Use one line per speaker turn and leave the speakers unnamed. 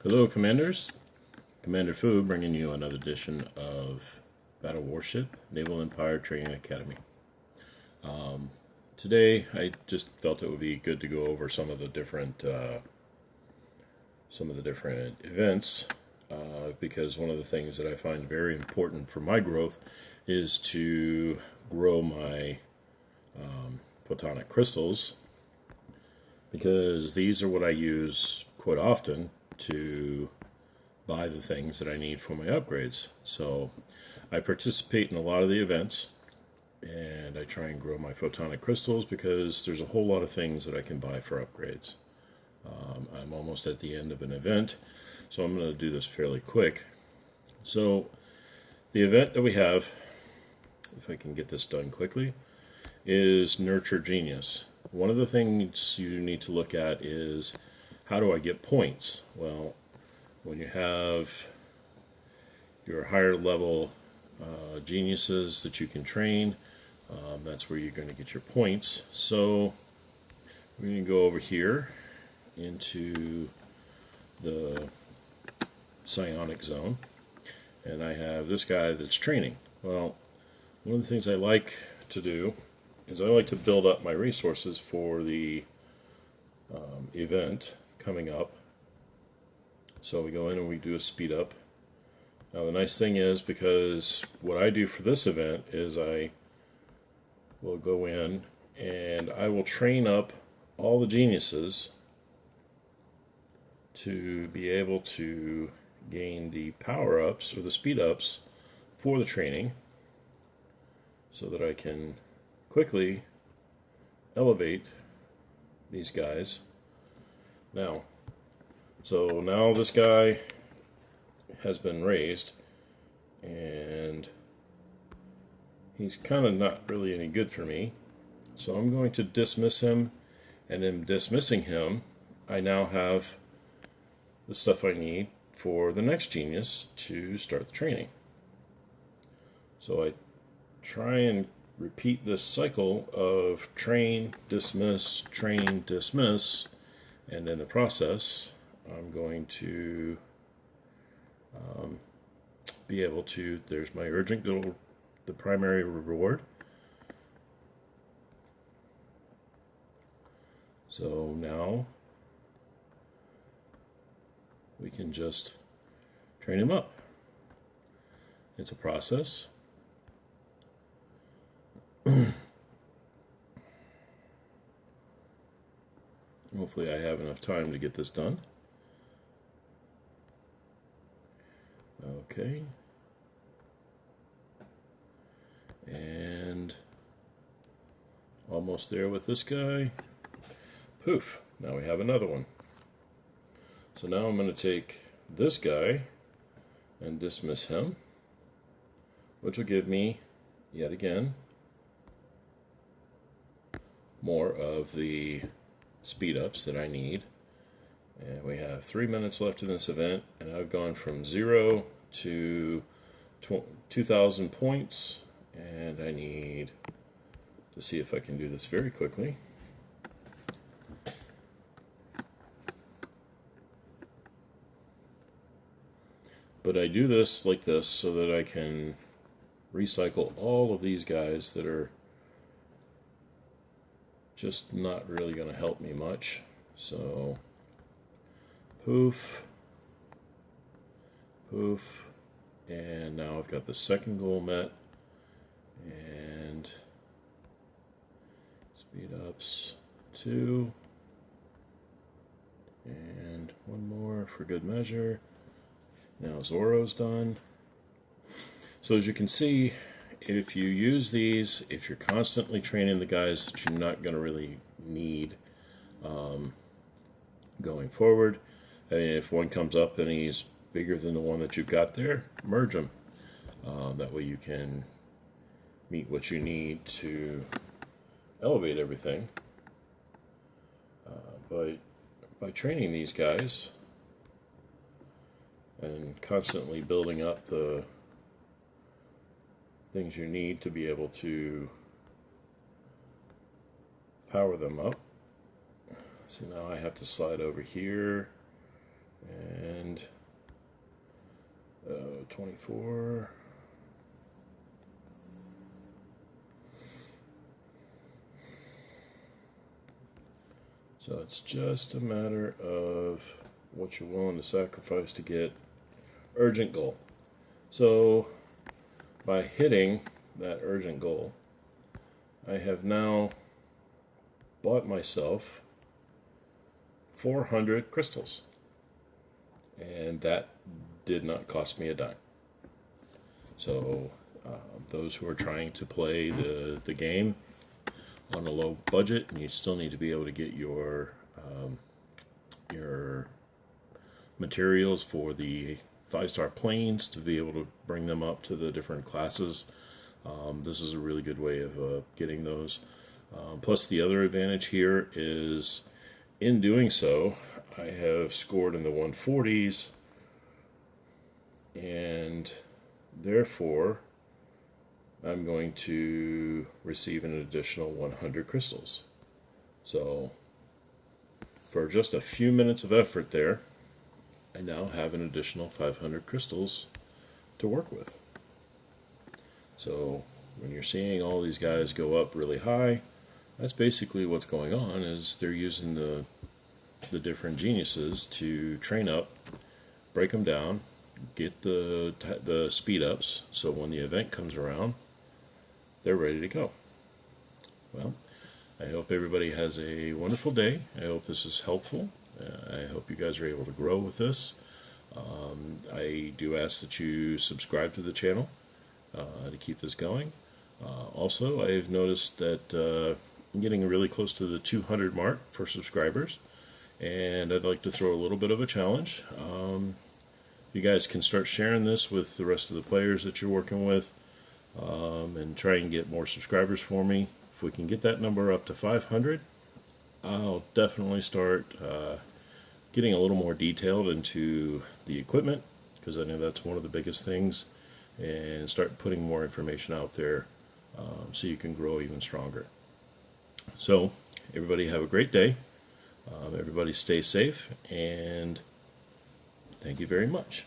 Hello, Commanders. Commander Fu bringing you another edition of Battle Warship Naval Empire Training Academy. Today, I just felt it would be good to go over some of the different events because one of the things that I find very important for my growth is to grow my photonic crystals, because these are what I use quite often to buy the things that I need for my upgrades. So I participate in a lot of the events and I try and grow my photonic crystals because there's a whole lot of things that I can buy for upgrades. I'm almost at the end of an event, so I'm going to do this fairly quick. So the event that we have, if I can get this done quickly, is Nurture Genius. One of the things you need to look at is, how do I get points? Well, when you have your higher level geniuses that you can train, that's where you're going to get your points. So we're going to go over here into the psionic zone, and I have this guy that's training. Well, one of the things I like to do is I like to build up my resources for the event coming up. So we go in and we do a speed up. Now the nice thing is, because what I do for this event is I will go in and I will train up all the geniuses to be able to gain the power-ups or the speed-ups for the training, so that I can quickly elevate these guys. Now this guy has been raised, and he's kind of not really any good for me. So I'm going to dismiss him, and in dismissing him, I now have the stuff I need for the next genius to start the training. So I try and repeat this cycle of train, dismiss, and in the process, I'm going to be able to, there's my urgent goal, the primary reward. So now we can just train him up. It's a process. Hopefully I have enough time to get this done. Okay. And almost there with this guy. Poof. Now we have another one. So now I'm going to take this guy and dismiss him, which will give me, yet again, more of the speed ups that I need. And we have 3 minutes left in this event, and I've gone from 0 to 2,000 points, and I need to see if I can do this very quickly. But I do this like this so that I can recycle all of these guys that are just not really going to help me much. So poof, poof, and now I've got the second goal met, and speed ups 2, and one more for good measure. Now Zorro's done. So as you can see, if you use these, if you're constantly training the guys that you're not going to really need going forward, I mean, if one comes up and he's bigger than the one that you've got there, merge them. That way you can meet what you need to elevate everything. By training these guys and constantly building up the things you need to be able to power them up. So now I have to slide over here and 24. So it's just a matter of what you're willing to sacrifice to get urgent goal. So by hitting that urgent goal, I have now bought myself 400 crystals, and that did not cost me a dime. So those who are trying to play the game on a low budget, and you still need to be able to get your materials for the 5-star planes to be able to bring them up to the different classes. This is a really good way of getting those. Plus the other advantage here is, in doing so, I have scored in the 140s, and therefore I'm going to receive an additional 100 crystals. So for just a few minutes of effort there, I now have an additional 500 crystals to work with. So when you're seeing all these guys go up really high, that's basically what's going on, is they're using the different geniuses to train up, break them down, get the speed ups, so when the event comes around, they're ready to go. Well, I hope everybody has a wonderful day. I hope this is helpful. I hope you guys are able to grow with this. I do ask that you subscribe to the channel to keep this going. Also, I've noticed that I'm getting really close to the 200 mark for subscribers, and I'd like to throw a little bit of a challenge. You guys can start sharing this with the rest of the players that you're working with, and try and get more subscribers for me. If we can get that number up to 500, I'll definitely start getting a little more detailed into the equipment, because I know that's one of the biggest things, and start putting more information out there so you can grow even stronger. So everybody have a great day. Everybody stay safe, and thank you very much.